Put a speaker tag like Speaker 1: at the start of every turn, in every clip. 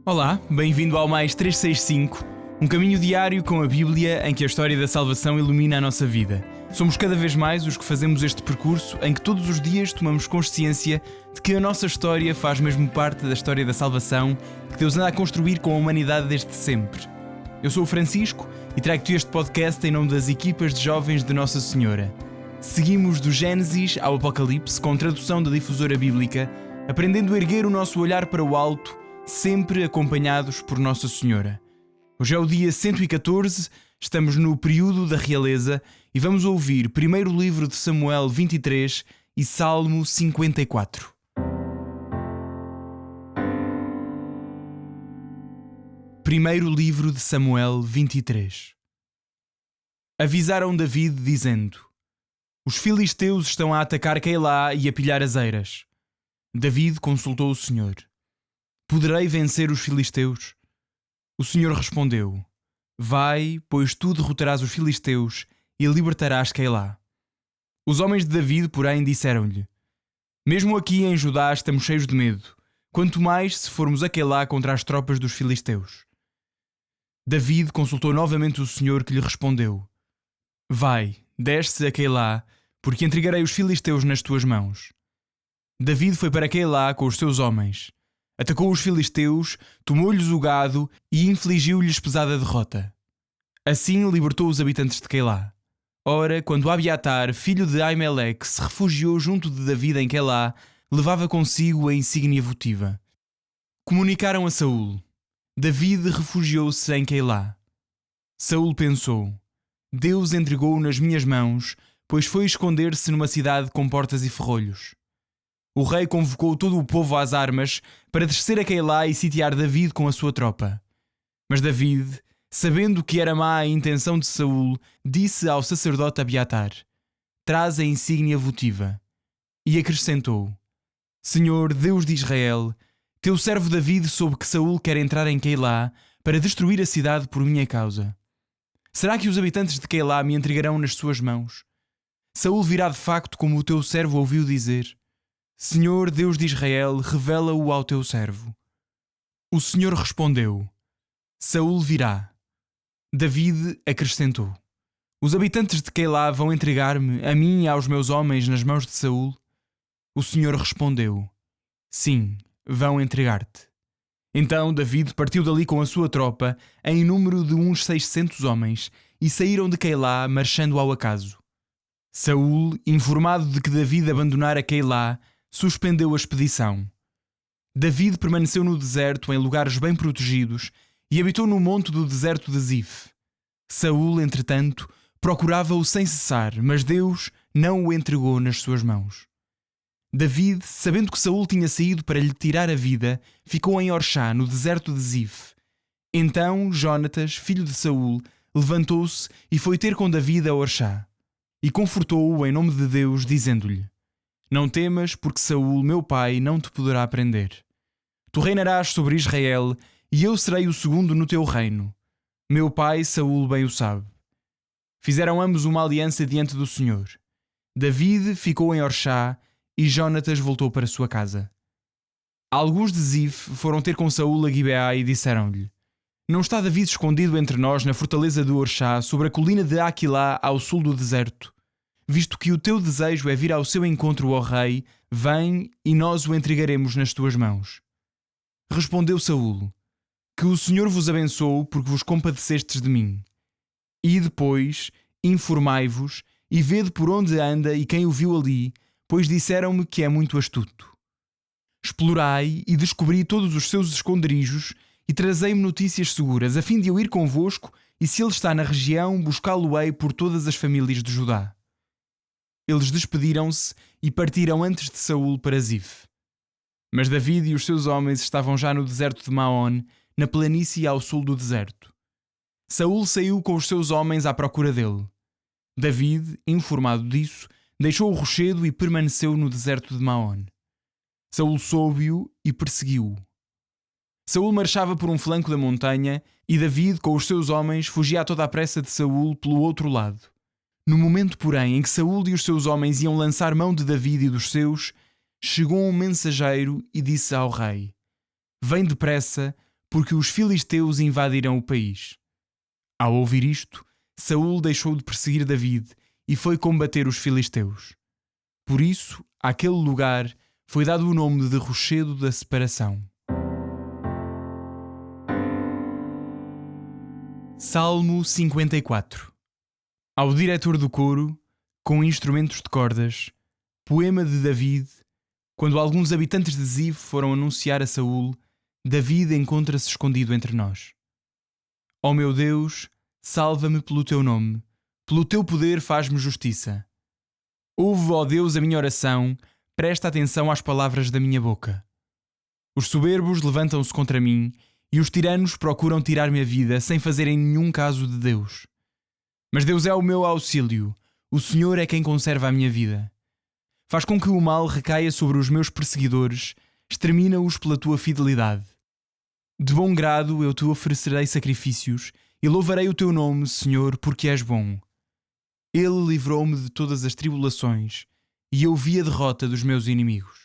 Speaker 1: Olá, bem-vindo ao Mais 365, um caminho diário com a Bíblia em que a história da salvação ilumina a nossa vida. Somos cada vez mais os que fazemos este percurso em que todos os dias tomamos consciência de que a nossa história faz mesmo parte da história da salvação que Deus anda a construir com a humanidade desde sempre. Eu sou o Francisco e trago-te este podcast em nome das equipas de jovens de Nossa Senhora. Seguimos do Gênesis ao Apocalipse com tradução da difusora bíblica, aprendendo a erguer o nosso olhar para o alto, sempre acompanhados por Nossa Senhora. Hoje é o dia 114, estamos no período da realeza e vamos ouvir primeiro livro de Samuel 23 e Salmo 54. Primeiro livro de Samuel 23. Avisaram David dizendo: os filisteus estão a atacar Keilá e a pilhar as eiras. David consultou o Senhor: poderei vencer os filisteus? O Senhor respondeu: vai, pois tu derrotarás os filisteus e libertarás Keilá. Os homens de David, porém, disseram-lhe: mesmo aqui em Judá estamos cheios de medo, quanto mais se formos a Keilá contra as tropas dos filisteus. David consultou novamente o Senhor, que lhe respondeu: vai, desce a Keilá, porque entregarei os filisteus nas tuas mãos. David foi para Keilá com os seus homens. Atacou os filisteus, tomou-lhes o gado e infligiu-lhes pesada derrota. Assim libertou os habitantes de Keilá. Ora, quando Abiatar, filho de Aimeleque, se refugiou junto de David em Keilá, levava consigo a insígnia votiva. Comunicaram a Saul: David refugiou-se em Keilá. Saul pensou: Deus entregou-o nas minhas mãos, pois foi esconder-se numa cidade com portas e ferrolhos. O rei convocou todo o povo às armas para descer a Keilá e sitiar David com a sua tropa. Mas David, sabendo que era má a intenção de Saul, disse ao sacerdote Abiatar: traz a insígnia votiva. E acrescentou: Senhor, Deus de Israel, teu servo David soube que Saul quer entrar em Keilá para destruir a cidade por minha causa. Será que os habitantes de Keilá me entregarão nas suas mãos? Saul virá de facto como o teu servo ouviu dizer. Senhor, Deus de Israel, revela-o ao teu servo. O Senhor respondeu: Saul virá. David acrescentou: os habitantes de Keilá vão entregar-me, a mim e aos meus homens, nas mãos de Saul? O Senhor respondeu: sim, vão entregar-te. Então David partiu dali com a sua tropa, em número de uns 600 homens, e saíram de Keilá marchando ao acaso. Saul, informado de que David abandonara Keilá, suspendeu a expedição. David permaneceu no deserto em lugares bem protegidos e habitou no monte do deserto de Zif. Saul, entretanto, procurava-o sem cessar, mas Deus não o entregou nas suas mãos. David, sabendo que Saul tinha saído para lhe tirar a vida, ficou em Orxá, no deserto de Zif. Então Jonatas, filho de Saul, levantou-se e foi ter com David a Orxá, e confortou-o em nome de Deus, dizendo-lhe: não temas, porque Saul, meu pai, não te poderá prender. Tu reinarás sobre Israel, e eu serei o segundo no teu reino. Meu pai, Saul, bem o sabe. Fizeram ambos uma aliança diante do Senhor. David ficou em Orxá, e Jonatas voltou para sua casa. Alguns de Zif foram ter com Saul a Gibeá e disseram-lhe: não está David escondido entre nós na fortaleza de Orxá, sobre a colina de Aquilá, ao sul do deserto? Visto que o teu desejo é vir ao seu encontro, ó rei, vem e nós o entregaremos nas tuas mãos. Respondeu Saul: que o Senhor vos abençoe, porque vos compadecestes de mim. E depois informai-vos e vede por onde anda e quem o viu ali, pois disseram-me que é muito astuto. Explorai e descobri todos os seus esconderijos e trazei-me notícias seguras, a fim de eu ir convosco e, se ele está na região, buscá-lo-ei por todas as famílias de Judá. Eles despediram-se e partiram antes de Saul para Zif. Mas David e os seus homens estavam já no deserto de Maon, na planície ao sul do deserto. Saul saiu com os seus homens à procura dele. David, informado disso, deixou o rochedo e permaneceu no deserto de Maon. Saul soube-o e perseguiu-o. Saul marchava por um flanco da montanha e David, com os seus homens, fugia a toda a pressa de Saul pelo outro lado. No momento, porém, em que Saul e os seus homens iam lançar mão de David e dos seus, chegou um mensageiro e disse ao rei: Vem depressa, porque os filisteus invadiram o país. Ao ouvir isto, Saul deixou de perseguir David e foi combater os filisteus. Por isso, àquele lugar foi dado o nome de Rochedo da Separação. Salmo 54. Ao diretor do coro, com instrumentos de cordas, poema de David. Quando alguns habitantes de Zif foram anunciar a Saul, David encontra-se escondido entre nós. Ó meu Deus, salva-me pelo teu nome, pelo teu poder faz-me justiça. Ouve, ó Deus, a minha oração, presta atenção às palavras da minha boca. Os soberbos levantam-se contra mim e os tiranos procuram tirar-me a vida sem fazerem nenhum caso de Deus. Mas Deus é o meu auxílio, o Senhor é quem conserva a minha vida. Faz com que o mal recaia sobre os meus perseguidores, extermina-os pela tua fidelidade. De bom grado eu te oferecerei sacrifícios e louvarei o teu nome, Senhor, porque és bom. Ele livrou-me de todas as tribulações e eu vi a derrota dos meus inimigos.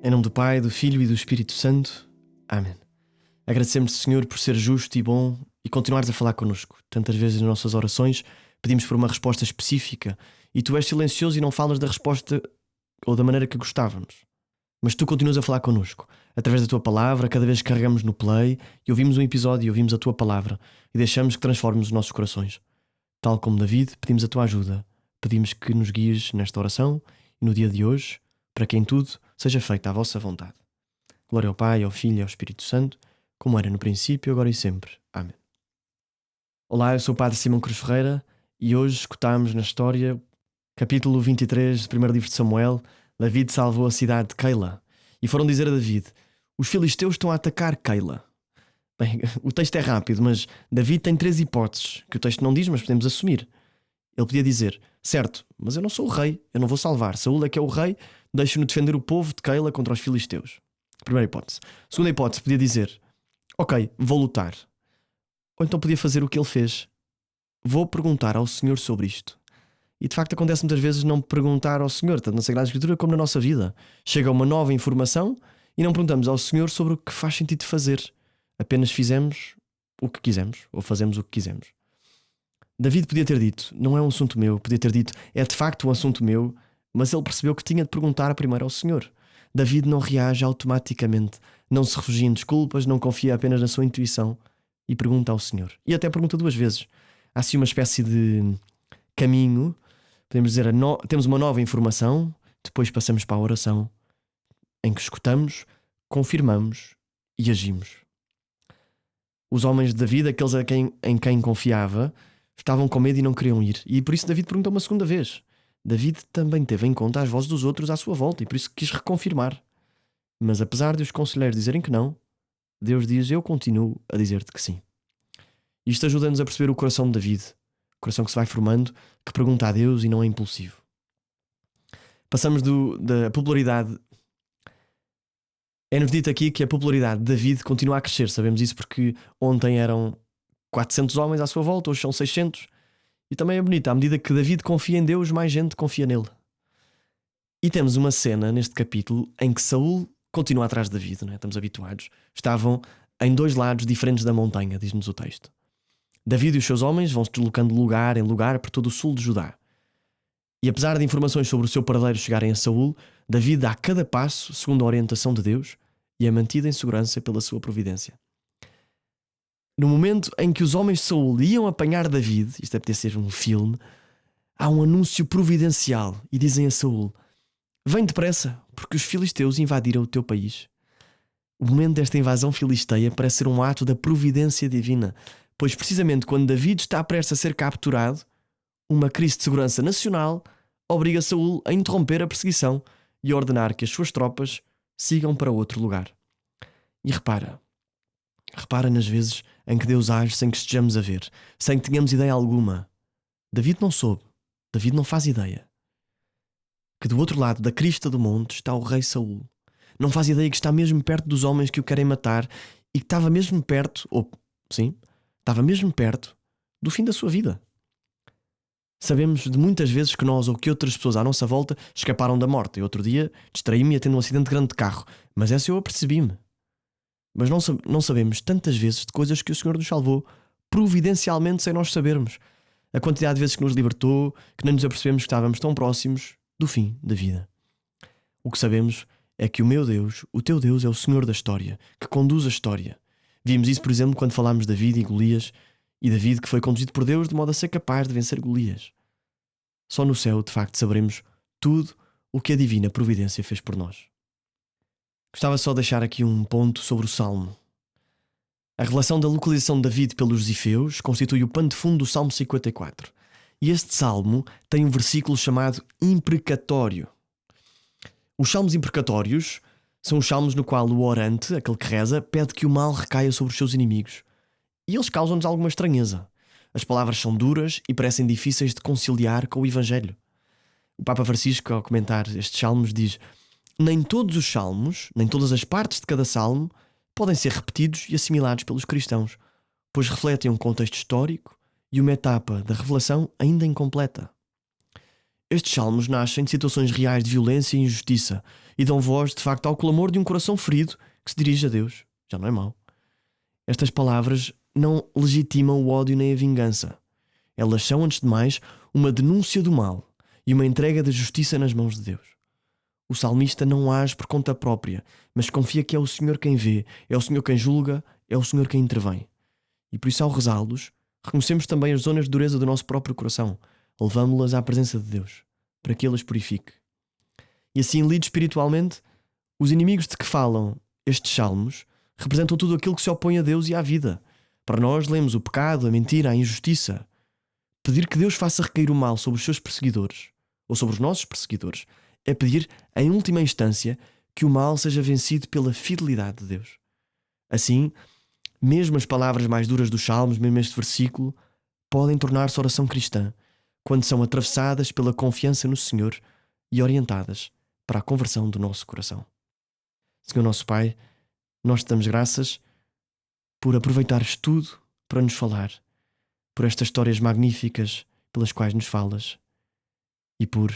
Speaker 2: Em nome do Pai, do Filho e do Espírito Santo. Amém. Agradecemos-te, Senhor, por ser justo e bom e continuares a falar connosco. Tantas vezes nas nossas orações pedimos por uma resposta específica e tu és silencioso e não falas da resposta ou da maneira que gostávamos. Mas tu continuas a falar connosco, através da tua palavra, cada vez que carregamos no play e ouvimos um episódio e ouvimos a tua palavra e deixamos que transformes os nossos corações. Tal como David, pedimos a tua ajuda. Pedimos que nos guies nesta oração e no dia de hoje, para que em tudo seja feita a vossa vontade. Glória ao Pai, ao Filho e ao Espírito Santo, como era no princípio, agora e sempre. Amém. Olá, eu sou o Padre Simão Cruz Ferreira e hoje escutamos na história, capítulo 23 do primeiro livro de Samuel. David salvou a cidade de Keila e foram dizer a David: os filisteus estão a atacar Keila. Bem, o texto é rápido, mas David tem 3 hipóteses que o texto não diz, mas podemos assumir. Ele podia dizer: certo, mas eu não sou o rei, eu não vou salvar. Saúl é que é o rei, deixe-no defender o povo de Keila contra os filisteus. Primeira hipótese. Segunda hipótese, podia dizer: ok, vou lutar. Ou então podia fazer o que ele fez: vou perguntar ao Senhor sobre isto. E de facto acontece muitas vezes não perguntar ao Senhor, tanto na Sagrada Escritura como na nossa vida. Chega uma nova informação e não perguntamos ao Senhor sobre o que faz sentido fazer. Apenas fizemos o que quisemos, ou fazemos o que quisemos. David podia ter dito: não é um assunto meu. Podia ter dito: é de facto um assunto meu. Mas ele percebeu que tinha de perguntar primeiro ao Senhor. David não reage automaticamente, não se refugia em desculpas, não confia apenas na sua intuição e pergunta ao Senhor. E até pergunta 2 vezes. Há assim uma espécie de caminho. Podemos dizer, temos uma nova informação, depois passamos para a oração, em que escutamos, confirmamos e agimos. Os homens de David, aqueles em quem confiava, estavam com medo e não queriam ir. E por isso David perguntou uma segunda vez. David também teve em conta as vozes dos outros à sua volta e por isso quis reconfirmar. Mas apesar de os conselheiros dizerem que não, Deus diz: eu continuo a dizer-te que sim. Isto ajuda-nos a perceber o coração de David, o coração que se vai formando, que pergunta a Deus e não é impulsivo. Passamos da popularidade. É-nos dito aqui que a popularidade de David continua a crescer. Sabemos isso porque ontem eram 400 homens à sua volta, hoje são 600. E também é bonito, à medida que David confia em Deus, mais gente confia nele. E temos uma cena neste capítulo em que Saúl continua atrás de David, não é? Estamos habituados. Estavam em 2 lados diferentes da montanha, diz-nos o texto. David e os seus homens vão se deslocando de lugar em lugar por todo o sul de Judá. E apesar de informações sobre o seu paradeiro chegarem a Saúl, David dá cada passo segundo a orientação de Deus e é mantido em segurança pela sua providência. No momento em que os homens de Saúl iam apanhar David, isto deve ter sido um filme, há um anúncio providencial e dizem a Saúl: vem depressa, porque os filisteus invadiram o teu país. O momento desta invasão filisteia parece ser um ato da providência divina, pois precisamente quando David está prestes a ser capturado, uma crise de segurança nacional obriga Saúl a interromper a perseguição e a ordenar que as suas tropas sigam para outro lugar. E repara nas vezes em que Deus age sem que estejamos a ver, sem que tenhamos ideia alguma. David não soube, David não faz ideia que do outro lado da crista do monte está o rei Saul. Não faz ideia que está mesmo perto dos homens que o querem matar e que estava mesmo perto, estava mesmo perto do fim da sua vida. Sabemos de muitas vezes que nós ou que outras pessoas à nossa volta escaparam da morte. E outro dia distraí-me a ter um acidente grande de carro, mas essa eu apercebi-me. Mas não sabemos tantas vezes de coisas que o Senhor nos salvou providencialmente sem nós sabermos. A quantidade de vezes que nos libertou, que nem nos apercebemos que estávamos tão próximos do fim da vida. O que sabemos é que o meu Deus, o teu Deus, é o Senhor da história, que conduz a história. Vimos isso, por exemplo, quando falámos de David e Golias, e David que foi conduzido por Deus de modo a ser capaz de vencer Golias. Só no céu, de facto, saberemos tudo o que a divina providência fez por nós. Gostava só de deixar aqui um ponto sobre o Salmo. A revelação da localização de David pelos Zifeus constitui o pano de fundo do Salmo 54. E este Salmo tem um versículo chamado imprecatório. Os salmos imprecatórios são os salmos no qual o orante, aquele que reza, pede que o mal recaia sobre os seus inimigos. E eles causam-nos alguma estranheza. As palavras são duras e parecem difíceis de conciliar com o Evangelho. O Papa Francisco, ao comentar estes salmos, diz: nem todos os salmos, nem todas as partes de cada salmo podem ser repetidos e assimilados pelos cristãos, pois refletem um contexto histórico e uma etapa da revelação ainda incompleta. Estes salmos nascem de situações reais de violência e injustiça e dão voz, de facto, ao clamor de um coração ferido que se dirige a Deus. Já não é mau. Estas palavras não legitimam o ódio nem a vingança. Elas são, antes de mais, uma denúncia do mal e uma entrega da justiça nas mãos de Deus. O salmista não age por conta própria, mas confia que é o Senhor quem vê, é o Senhor quem julga, é o Senhor quem intervém. E por isso, ao rezá-los, reconhecemos também as zonas de dureza do nosso próprio coração, levamo-las à presença de Deus, para que Ele as purifique. E assim, lidos espiritualmente, os inimigos de que falam estes salmos representam tudo aquilo que se opõe a Deus e à vida. Para nós, lemos o pecado, a mentira, a injustiça. Pedir que Deus faça recair o mal sobre os seus perseguidores, ou sobre os nossos perseguidores, é pedir, em última instância, que o mal seja vencido pela fidelidade de Deus. Assim, mesmo as palavras mais duras dos salmos, mesmo este versículo, podem tornar-se oração cristã, quando são atravessadas pela confiança no Senhor e orientadas para a conversão do nosso coração. Senhor nosso Pai, nós te damos graças por aproveitares tudo para nos falar, por estas histórias magníficas pelas quais nos falas e por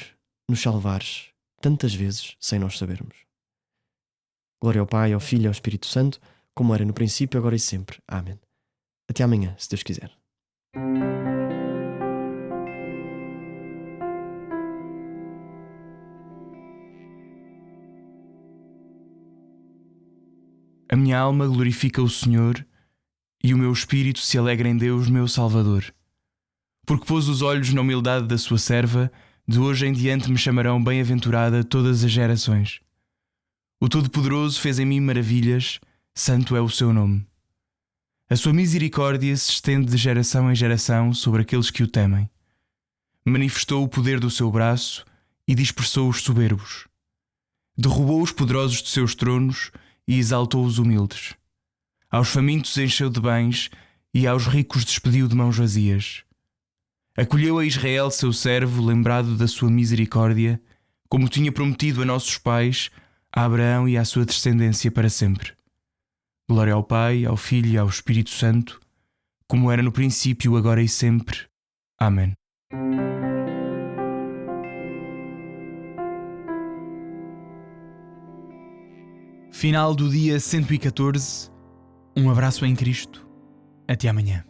Speaker 2: nos salvares tantas vezes sem nós sabermos. Glória ao Pai, ao Filho e ao Espírito Santo, como era no princípio, agora e sempre. Amém. Até amanhã, se Deus quiser.
Speaker 1: A minha alma glorifica o Senhor e o meu espírito se alegra em Deus, meu Salvador. Porque pôs os olhos na humildade da sua serva, de hoje em diante me chamarão bem-aventurada todas as gerações. O Todo-Poderoso fez em mim maravilhas, santo é o seu nome. A sua misericórdia se estende de geração em geração sobre aqueles que o temem. Manifestou o poder do seu braço e dispersou os soberbos. Derrubou os poderosos de seus tronos e exaltou os humildes. Aos famintos encheu de bens e aos ricos despediu de mãos vazias. Acolheu a Israel, seu servo, lembrado da sua misericórdia, como tinha prometido a nossos pais, a Abraão e à sua descendência para sempre. Glória ao Pai, ao Filho e ao Espírito Santo, como era no princípio, agora e sempre. Amém. Final do dia 114. Um abraço em Cristo. Até amanhã.